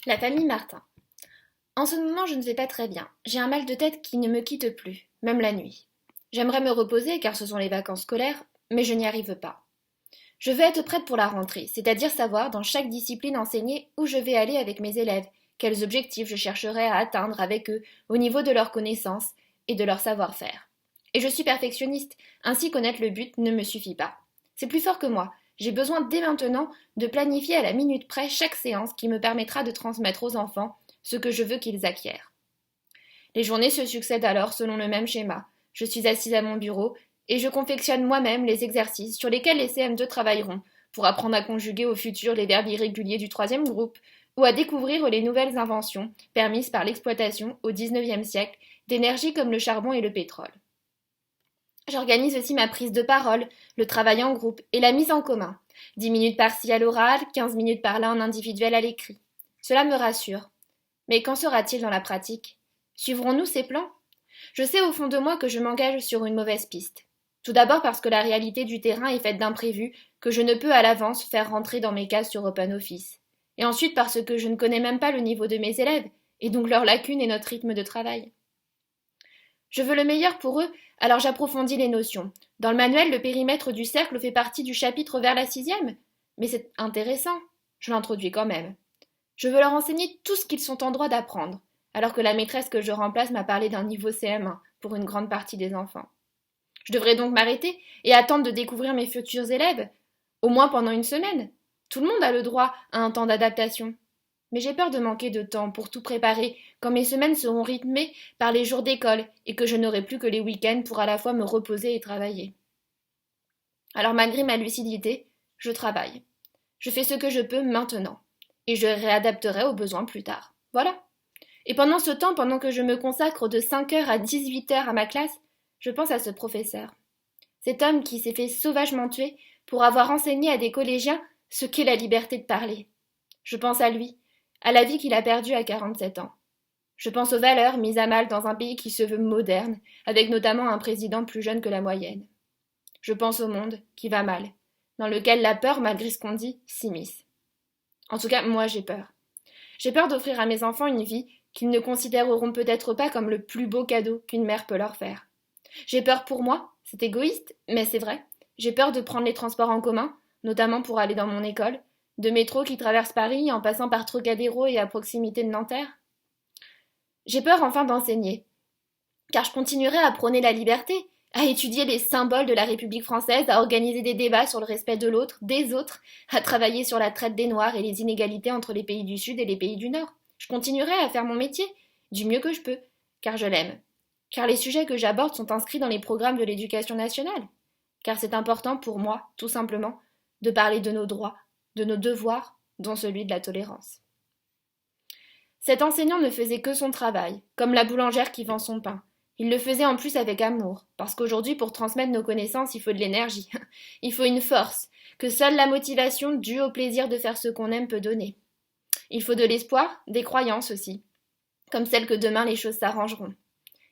La famille Martin. En ce moment, je ne vais pas très bien. J'ai un mal de tête qui ne me quitte plus, même la nuit. J'aimerais me reposer car ce sont les vacances scolaires, mais je n'y arrive pas. Je veux être prête pour la rentrée, c'est-à-dire savoir dans chaque discipline enseignée où je vais aller avec mes élèves, quels objectifs je chercherai à atteindre avec eux au niveau de leurs connaissances et de leur savoir-faire. Et je suis perfectionniste, ainsi connaître le but ne me suffit pas. C'est plus fort que moi. J'ai besoin dès maintenant de planifier à la minute près chaque séance qui me permettra de transmettre aux enfants ce que je veux qu'ils acquièrent. Les journées se succèdent alors selon le même schéma. Je suis assise à mon bureau et je confectionne moi-même les exercices sur lesquels les CM2 travailleront pour apprendre à conjuguer au futur les verbes irréguliers du troisième groupe ou à découvrir les nouvelles inventions permises par l'exploitation au XIXe siècle d'énergies comme le charbon et le pétrole. J'organise aussi ma prise de parole, le travail en groupe et la mise en commun. 10 minutes par-ci à l'oral, 15 minutes par-là en individuel à l'écrit. Cela me rassure. Mais qu'en sera-t-il dans la pratique? Suivrons-nous ces plans? Je sais au fond de moi que je m'engage sur une mauvaise piste. Tout d'abord parce que la réalité du terrain est faite d'imprévus que je ne peux à l'avance faire rentrer dans mes cases sur OpenOffice. Et ensuite parce que je ne connais même pas le niveau de mes élèves, et donc leurs lacunes et notre rythme de travail. Je veux le meilleur pour eux, alors j'approfondis les notions. Dans le manuel, le périmètre du cercle fait partie du chapitre vers la sixième. Mais c'est intéressant. Je l'introduis quand même. Je veux leur enseigner tout ce qu'ils sont en droit d'apprendre, alors que la maîtresse que je remplace m'a parlé d'un niveau CM1 pour une grande partie des enfants. Je devrais donc m'arrêter et attendre de découvrir mes futurs élèves, au moins pendant une semaine. Tout le monde a le droit à un temps d'adaptation. Mais j'ai peur de manquer de temps pour tout préparer quand mes semaines seront rythmées par les jours d'école et que je n'aurai plus que les week-ends pour à la fois me reposer et travailler. Alors malgré ma lucidité, je travaille. Je fais ce que je peux maintenant. Et je réadapterai aux besoins plus tard. Voilà. Et pendant ce temps, pendant que je me consacre de 5 heures à 18 heures à ma classe, je pense à ce professeur. Cet homme qui s'est fait sauvagement tuer pour avoir enseigné à des collégiens ce qu'est la liberté de parler. Je pense à lui, à la vie qu'il a perdue à 47 ans. Je pense aux valeurs mises à mal dans un pays qui se veut moderne, avec notamment un président plus jeune que la moyenne. Je pense au monde qui va mal, dans lequel la peur, malgré ce qu'on dit, s'immisce. En tout cas, moi j'ai peur. J'ai peur d'offrir à mes enfants une vie qu'ils ne considéreront peut-être pas comme le plus beau cadeau qu'une mère peut leur faire. J'ai peur pour moi, c'est égoïste, mais c'est vrai. J'ai peur de prendre les transports en commun, notamment pour aller dans mon école, de métro qui traverse Paris en passant par Trocadéro et à proximité de Nanterre. J'ai peur enfin d'enseigner, car je continuerai à prôner la liberté, à étudier les symboles de la République française, à organiser des débats sur le respect de l'autre, des autres, à travailler sur la traite des Noirs et les inégalités entre les pays du Sud et les pays du Nord. Je continuerai à faire mon métier, du mieux que je peux, car je l'aime, car les sujets que j'aborde sont inscrits dans les programmes de l'éducation nationale, car c'est important pour moi, tout simplement, de parler de nos droits, de nos devoirs, dont celui de la tolérance. Cet enseignant ne faisait que son travail, comme la boulangère qui vend son pain. Il le faisait en plus avec amour, parce qu'aujourd'hui, pour transmettre nos connaissances, il faut de l'énergie. Il faut une force, que seule la motivation due au plaisir de faire ce qu'on aime peut donner. Il faut de l'espoir, des croyances aussi, comme celle que demain les choses s'arrangeront.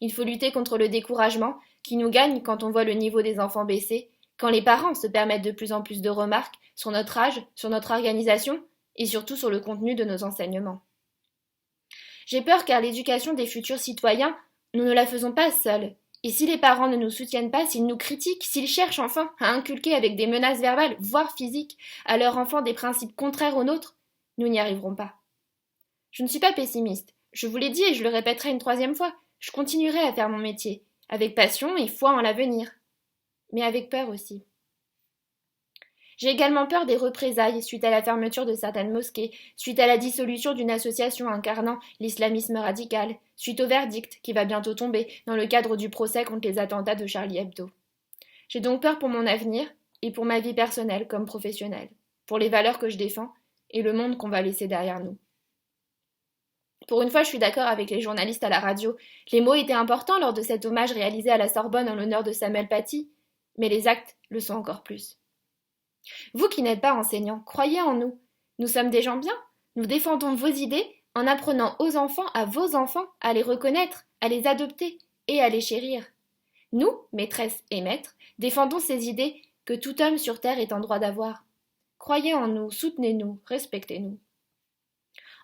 Il faut lutter contre le découragement qui nous gagne quand on voit le niveau des enfants baisser, quand les parents se permettent de plus en plus de remarques sur notre âge, sur notre organisation et surtout sur le contenu de nos enseignements. J'ai peur car l'éducation des futurs citoyens, nous ne la faisons pas seuls. Et si les parents ne nous soutiennent pas, s'ils nous critiquent, s'ils cherchent enfin à inculquer avec des menaces verbales, voire physiques, à leurs enfants des principes contraires aux nôtres, nous n'y arriverons pas. Je ne suis pas pessimiste. Je vous l'ai dit et je le répéterai une troisième fois. Je continuerai à faire mon métier, avec passion et foi en l'avenir. Mais avec peur aussi. J'ai également peur des représailles suite à la fermeture de certaines mosquées, suite à la dissolution d'une association incarnant l'islamisme radical, suite au verdict qui va bientôt tomber dans le cadre du procès contre les attentats de Charlie Hebdo. J'ai donc peur pour mon avenir et pour ma vie personnelle comme professionnelle, pour les valeurs que je défends et le monde qu'on va laisser derrière nous. Pour une fois, je suis d'accord avec les journalistes à la radio. Les mots étaient importants lors de cet hommage réalisé à la Sorbonne en l'honneur de Samuel Paty, mais les actes le sont encore plus. Vous qui n'êtes pas enseignant, croyez en nous. Nous sommes des gens bien. Nous défendons vos idées en apprenant aux enfants, à vos enfants, à les reconnaître, à les adopter et à les chérir. Nous, maîtresses et maîtres, défendons ces idées que tout homme sur terre est en droit d'avoir. Croyez en nous, soutenez-nous, respectez-nous.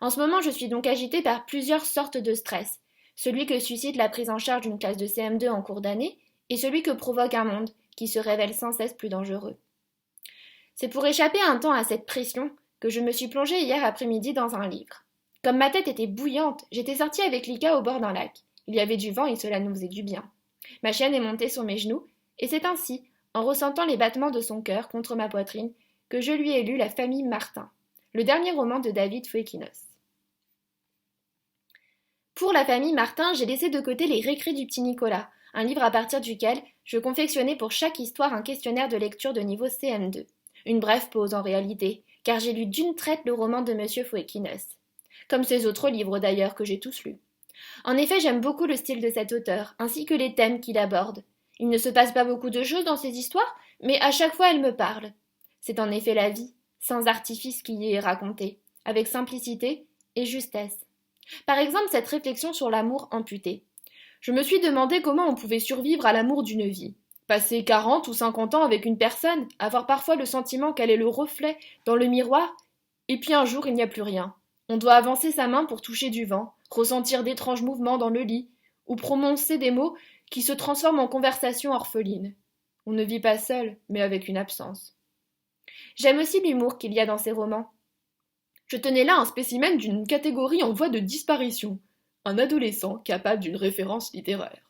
En ce moment, je suis donc agitée par plusieurs sortes de stress. Celui que suscite la prise en charge d'une classe de CM2 en cours d'année, et celui que provoque un monde qui se révèle sans cesse plus dangereux. C'est pour échapper un temps à cette pression que je me suis plongée hier après-midi dans un livre. Comme ma tête était bouillante, j'étais sortie avec Lika au bord d'un lac. Il y avait du vent et cela nous faisait du bien. Ma chienne est montée sur mes genoux, et c'est ainsi, en ressentant les battements de son cœur contre ma poitrine, que je lui ai lu La famille Martin, le dernier roman de David Fuenquinos. Pour La famille Martin, j'ai laissé de côté Les récrés du petit Nicolas, un livre à partir duquel je confectionnais pour chaque histoire un questionnaire de lecture de niveau CM2. Une brève pause en réalité, car j'ai lu d'une traite le roman de M. Fuenquinos. Comme ses autres livres d'ailleurs que j'ai tous lus. En effet, j'aime beaucoup le style de cet auteur, ainsi que les thèmes qu'il aborde. Il ne se passe pas beaucoup de choses dans ces histoires, mais à chaque fois elles me parlent. C'est en effet la vie, sans artifice qui y est racontée, avec simplicité et justesse. Par exemple, cette réflexion sur l'amour amputé. Je me suis demandé comment on pouvait survivre à l'amour d'une vie. Passer 40 ou 50 ans avec une personne, avoir parfois le sentiment qu'elle est le reflet dans le miroir, et puis un jour il n'y a plus rien. On doit avancer sa main pour toucher du vent, ressentir d'étranges mouvements dans le lit, ou prononcer des mots qui se transforment en conversations orphelines. On ne vit pas seul, mais avec une absence. J'aime aussi l'humour qu'il y a dans ces romans. Je tenais là un spécimen d'une catégorie en voie de disparition, un adolescent capable d'une référence littéraire.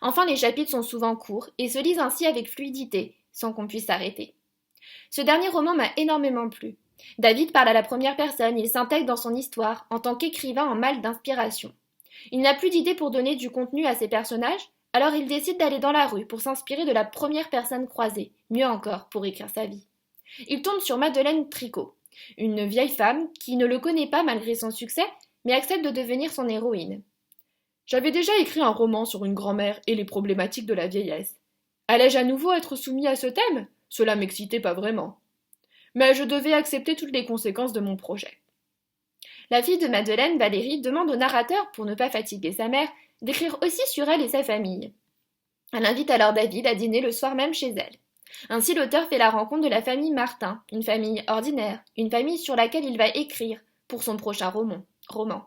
Enfin, les chapitres sont souvent courts et se lisent ainsi avec fluidité, sans qu'on puisse s'arrêter. Ce dernier roman m'a énormément plu. David parle à la première personne, il s'intègre dans son histoire en tant qu'écrivain en mal d'inspiration. Il n'a plus d'idées pour donner du contenu à ses personnages, alors il décide d'aller dans la rue pour s'inspirer de la première personne croisée, mieux encore pour écrire sa vie. Il tombe sur Madeleine Tricot, une vieille femme qui ne le connaît pas malgré son succès, mais accepte de devenir son héroïne. J'avais déjà écrit un roman sur une grand-mère et les problématiques de la vieillesse. Allais-je à nouveau être soumis à ce thème? Cela m'excitait pas vraiment. Mais je devais accepter toutes les conséquences de mon projet. La fille de Madeleine, Valérie, demande au narrateur, pour ne pas fatiguer sa mère, d'écrire aussi sur elle et sa famille. Elle invite alors David à dîner le soir même chez elle. Ainsi l'auteur fait la rencontre de la famille Martin, une famille ordinaire, une famille sur laquelle il va écrire pour son prochain roman.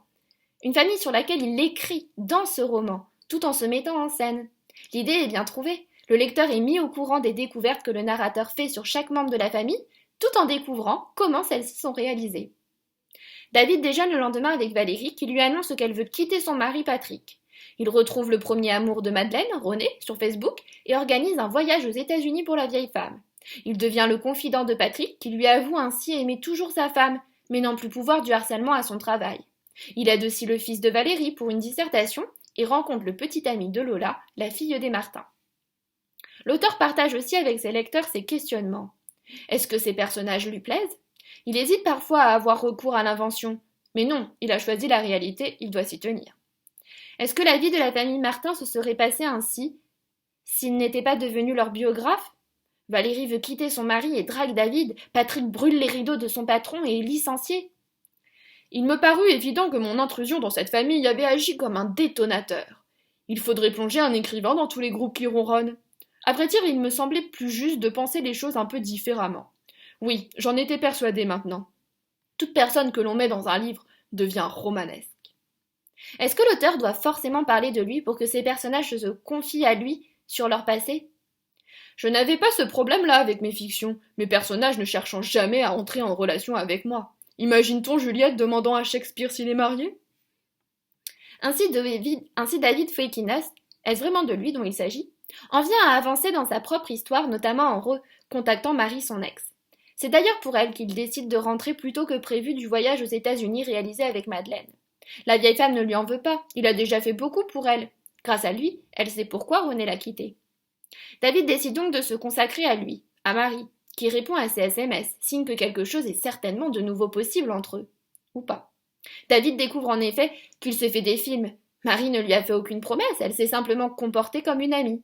Une famille sur laquelle il écrit dans ce roman, tout en se mettant en scène. L'idée est bien trouvée. Le lecteur est mis au courant des découvertes que le narrateur fait sur chaque membre de la famille, tout en découvrant comment celles-ci sont réalisées. David déjeune le lendemain avec Valérie qui lui annonce qu'elle veut quitter son mari Patrick. Il retrouve le premier amour de Madeleine, René, sur Facebook et organise un voyage aux États-Unis pour la vieille femme. Il devient le confident de Patrick qui lui avoue ainsi aimer toujours sa femme, mais n'en plus pouvoir du harcèlement à son travail. Il aide aussi le fils de Valérie pour une dissertation et rencontre le petit ami de Lola, la fille des Martin. L'auteur partage aussi avec ses lecteurs ses questionnements. Est-ce que ces personnages lui plaisent? Il hésite parfois à avoir recours à l'invention, mais non, il a choisi la réalité, il doit s'y tenir. Est-ce que la vie de la famille Martin se serait passée ainsi s'il n'était pas devenu leur biographe? Valérie veut quitter son mari et drague David, Patrick brûle les rideaux de son patron et est licencié. Il me parut évident que mon intrusion dans cette famille avait agi comme un détonateur. Il faudrait plonger un écrivain dans tous les groupes qui ronronnent. À vrai dire, il me semblait plus juste de penser les choses un peu différemment. Oui, j'en étais persuadée maintenant. Toute personne que l'on met dans un livre devient romanesque. Est-ce que l'auteur doit forcément parler de lui pour que ses personnages se confient à lui sur leur passé? Je n'avais pas ce problème-là avec mes fictions, mes personnages ne cherchant jamais à entrer en relation avec moi. Imagine-t-on Juliette demandant à Shakespeare s'il est marié? Ainsi David Fuenquinos, est-ce vraiment de lui dont il s'agit, en vient à avancer dans sa propre histoire, notamment en recontactant Marie, son ex. C'est d'ailleurs pour elle qu'il décide de rentrer plus tôt que prévu du voyage aux États-Unis réalisé avec Madeleine. La vieille femme ne lui en veut pas, il a déjà fait beaucoup pour elle. Grâce à lui, elle sait pourquoi René l'a quitté. David décide donc de se consacrer à lui, à Marie, qui répond à ses SMS, signe que quelque chose est certainement de nouveau possible entre eux. Ou pas. David découvre en effet qu'il s'est fait des films. Marie ne lui a fait aucune promesse, elle s'est simplement comportée comme une amie.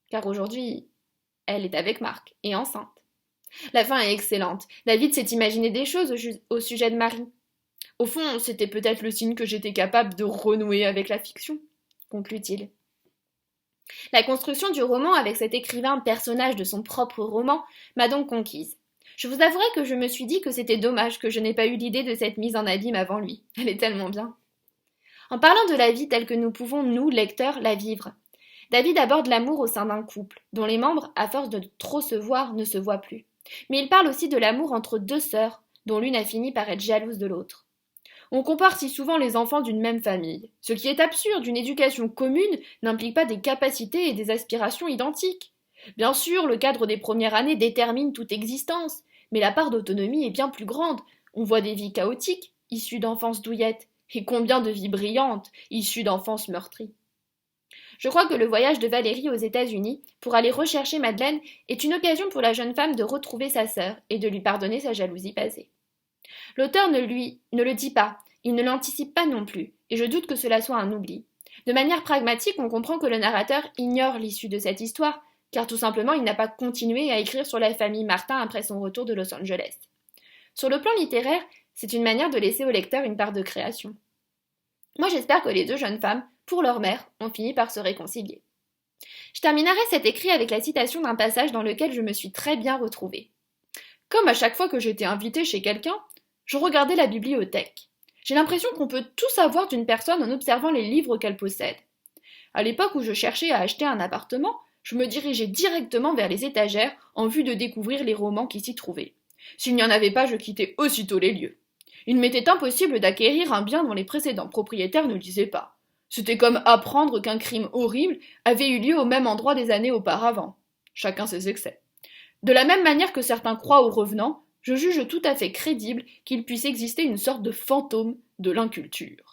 Car aujourd'hui, elle est avec Marc, et enceinte. La fin est excellente. David s'est imaginé des choses au sujet de Marie. Au fond, c'était peut-être le signe que j'étais capable de renouer avec la fiction, conclut-il. La construction du roman avec cet écrivain personnage de son propre roman m'a donc conquise. Je vous avouerai que je me suis dit que c'était dommage que je n'ai pas eu l'idée de cette mise en abîme avant lui. Elle est tellement bien. En parlant de la vie telle que nous pouvons, nous, lecteurs, la vivre, David aborde l'amour au sein d'un couple, dont les membres, à force de trop se voir, ne se voient plus. Mais il parle aussi de l'amour entre deux sœurs, dont l'une a fini par être jalouse de l'autre. On compare si souvent les enfants d'une même famille. Ce qui est absurde, une éducation commune n'implique pas des capacités et des aspirations identiques. Bien sûr, le cadre des premières années détermine toute existence, mais la part d'autonomie est bien plus grande. On voit des vies chaotiques, issues d'enfances douillettes, et combien de vies brillantes, issues d'enfances meurtries. Je crois que le voyage de Valérie aux États-Unis pour aller rechercher Madeleine est une occasion pour la jeune femme de retrouver sa sœur et de lui pardonner sa jalousie passée. L'auteur ne le dit pas, il ne l'anticipe pas non plus, et je doute que cela soit un oubli. De manière pragmatique, on comprend que le narrateur ignore l'issue de cette histoire, car tout simplement il n'a pas continué à écrire sur la famille Martin après son retour de Los Angeles. Sur le plan littéraire, c'est une manière de laisser au lecteur une part de création. Moi j'espère que les deux jeunes femmes, pour leur mère, ont fini par se réconcilier. Je terminerai cet écrit avec la citation d'un passage dans lequel je me suis très bien retrouvée. Comme à chaque fois que j'étais invitée chez quelqu'un, je regardais la bibliothèque. J'ai l'impression qu'on peut tout savoir d'une personne en observant les livres qu'elle possède. À l'époque où je cherchais à acheter un appartement, je me dirigeais directement vers les étagères en vue de découvrir les romans qui s'y trouvaient. S'il n'y en avait pas, je quittais aussitôt les lieux. Il m'était impossible d'acquérir un bien dont les précédents propriétaires ne lisaient pas. C'était comme apprendre qu'un crime horrible avait eu lieu au même endroit des années auparavant. Chacun ses excès. De la même manière que certains croient aux revenants, je juge tout à fait crédible qu'il puisse exister une sorte de fantôme de l'inculture.